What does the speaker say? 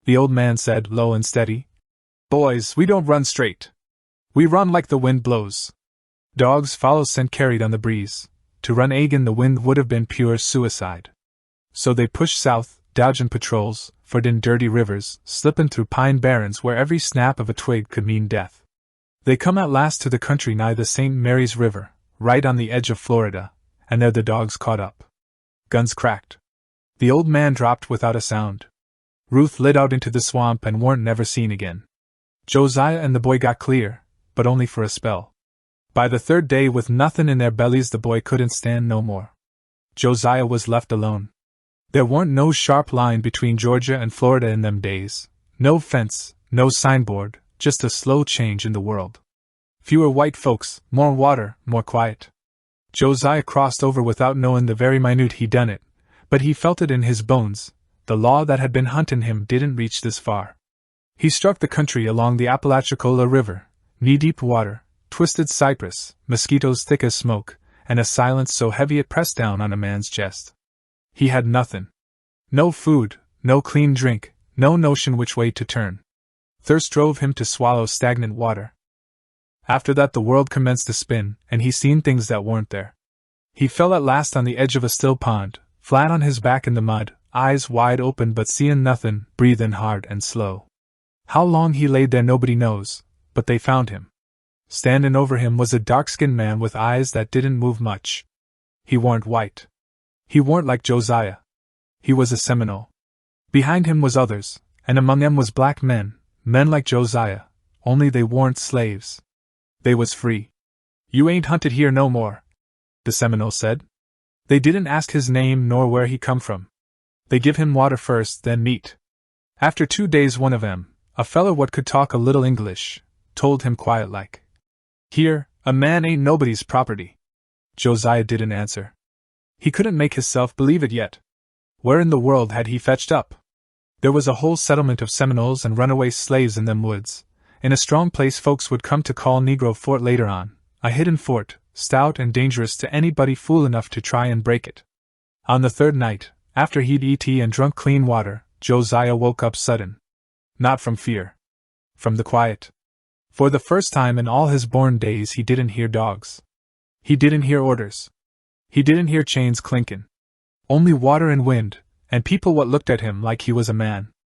The old man said, low and steady. Boys, we don't run straight. We run like the wind blows. Dogs follow scent carried on the breeze. To run again the wind would have been pure suicide. So they pushed south, dodging patrols, fording dirty rivers, slipping through pine barrens where every snap of a twig could mean death. They come at last to the country nigh the St. Mary's River, right on the edge of Florida, and there the dogs caught up. Guns cracked. The old man dropped without a sound. Ruth lit out into the swamp and weren't never seen again. Josiah and the boy got clear, but only for a spell. By the third day, with nothing in their bellies, the boy couldn't stand no more. Josiah was left alone. There weren't no sharp line between Georgia and Florida in them days, no fence, no signboard, just a slow change in the world. Fewer white folks, more water, more quiet. Josiah crossed over without knowing the very minute he done it, but he felt it in his bones. The law that had been hunting him didn't reach this far. He struck the country along the Apalachicola River, knee-deep water, twisted cypress, mosquitoes thick as smoke, and a silence so heavy it pressed down on a man's chest. He had nothing. No food, no clean drink, no notion which way to turn. Thirst drove him to swallow stagnant water. After that the world commenced to spin, and he seen things that weren't there. He fell at last on the edge of a still pond, flat on his back in the mud, eyes wide open but seeing nothing, breathing hard and slow. How long he laid there nobody knows, but they found him. Standing over him was a dark-skinned man with eyes that didn't move much. He weren't white. He weren't like Josiah. He was a Seminole. Behind him was others, and among them was black men like Josiah, only they weren't slaves. They was free. You ain't hunted here no more, the Seminole said. They didn't ask his name nor where he come from. They give him water first, then meat. After 2 days one of 'em, a feller what could talk a little English, told him quiet like, "Here, a man ain't nobody's property." Josiah didn't answer. He couldn't make hisself believe it yet. Where in the world had he fetched up? There was a whole settlement of Seminoles and runaway slaves in them woods, in a strong place folks would come to call Negro Fort later on, a hidden fort, stout and dangerous to anybody fool enough to try and break it. On the third night, after he'd eaten and drunk clean water, Josiah woke up sudden. Not from fear. From the quiet. For the first time in all his born days he didn't hear dogs. He didn't hear orders. He didn't hear chains clinking. Only water and wind, and people what looked at him like he was a man.